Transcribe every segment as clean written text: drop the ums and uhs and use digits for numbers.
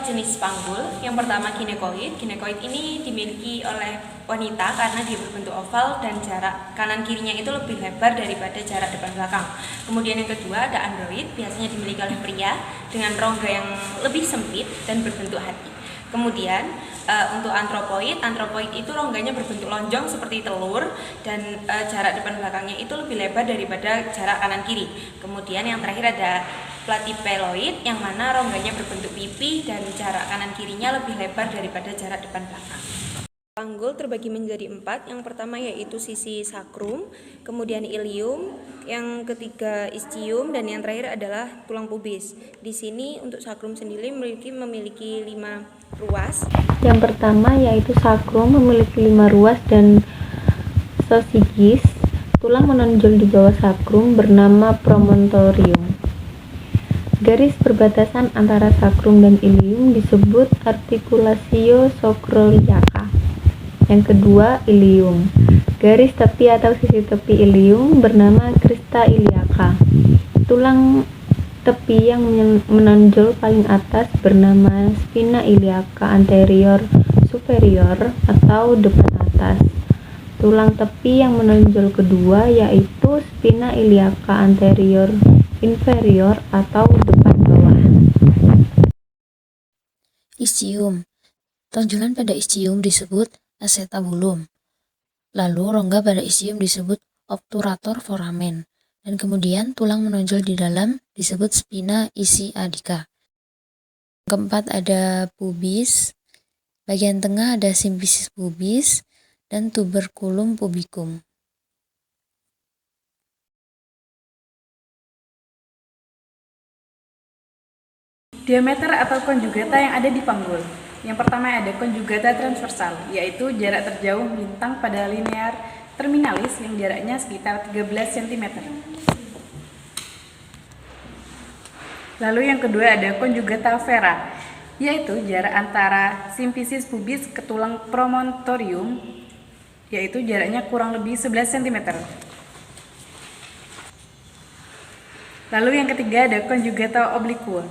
empat jenis panggul. Yang pertama ginekoid. Ginekoid ini dimiliki oleh wanita karena dia berbentuk oval dan jarak kanan kirinya itu lebih lebar daripada jarak depan belakang. Kemudian yang kedua ada android, biasanya dimiliki oleh pria dengan rongga yang lebih sempit dan berbentuk hati. Kemudian untuk antropoid itu rongganya berbentuk lonjong seperti telur dan jarak depan belakangnya itu lebih lebar daripada jarak kanan kiri. Kemudian yang terakhir ada platypeloid yang mana rongganya berbentuk pipi dan jarak kanan kirinya lebih lebar daripada jarak depan belakang. Panggul terbagi menjadi 4. Yang pertama yaitu sisi sakrum, kemudian ilium, yang ketiga ischium, dan yang terakhir adalah tulang pubis. Di sini untuk sakrum sendiri memiliki 5 ruas. Yang pertama yaitu sakrum memiliki 5 ruas dan sosigis. Tulang menonjol di bawah sakrum bernama promontorium. Garis perbatasan antara sakrum dan ilium disebut articulatio sacroiliaca. Yang kedua, ilium. Garis tepi atau sisi tepi ilium bernama crista iliaca. Tulang tepi yang menonjol paling atas bernama spina iliaca anterior superior atau depan atas. Tulang tepi yang menonjol kedua yaitu spina iliaca anterior inferior atau depan bawah. Ischium. Tonjolan pada ischium disebut acetabulum. Lalu rongga pada ischium disebut obturator foramen. Dan kemudian tulang menonjol di dalam disebut spina ischiadica. Keempat ada pubis. Bagian tengah ada symphysis pubis dan tuberculum pubicum. Diameter atau konjugata yang ada di panggul. Yang pertama ada konjugata transversal, yaitu jarak terjauh melintang pada linear terminalis yang jaraknya sekitar 13 cm. Lalu yang kedua ada konjugata vera, yaitu jarak antara symphysis pubis ke tulang promontorium, yaitu jaraknya kurang lebih 11 cm. Lalu yang ketiga ada konjugata obliqua,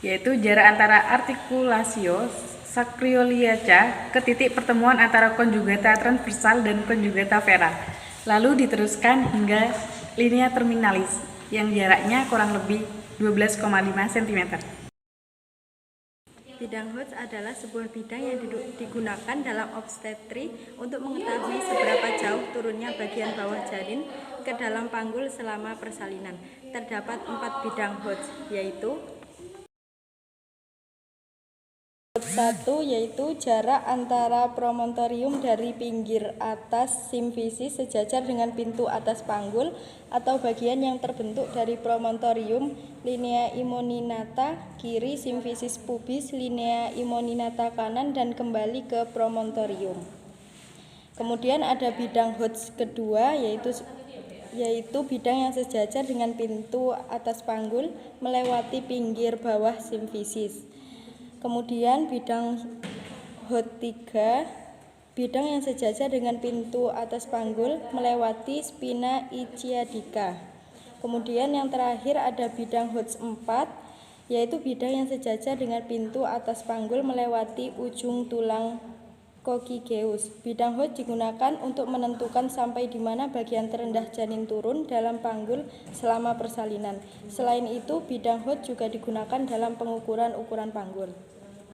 yaitu jarak antara articulatio sacroiliaca ke titik pertemuan antara konjugata transversal dan konjugata vera, lalu diteruskan hingga linea terminalis yang jaraknya kurang lebih 12,5 cm. Bidang Hodge adalah sebuah bidang yang digunakan dalam obstetri untuk mengetahui seberapa jauh turunnya bagian bawah janin ke dalam panggul selama persalinan. Terdapat 4 bidang Hodge, yaitu 1 yaitu jarak antara promontorium dari pinggir atas simfisis sejajar dengan pintu atas panggul atau bagian yang terbentuk dari promontorium linea immoninata kiri, simfisis pubis linea immoninata kanan, dan kembali ke promontorium. Kemudian ada bidang Hodge kedua yaitu bidang yang sejajar dengan pintu atas panggul melewati pinggir bawah simfisis. Kemudian bidang Hodge 3, bidang yang sejajar dengan pintu atas panggul melewati spina ischiadica. Kemudian yang terakhir ada bidang Hodge 4, yaitu bidang yang sejajar dengan pintu atas panggul melewati ujung tulang coccygeus. Bidang Hodge digunakan untuk menentukan sampai di mana bagian terendah janin turun dalam panggul selama persalinan. Selain itu, bidang Hodge juga digunakan dalam pengukuran ukuran panggul.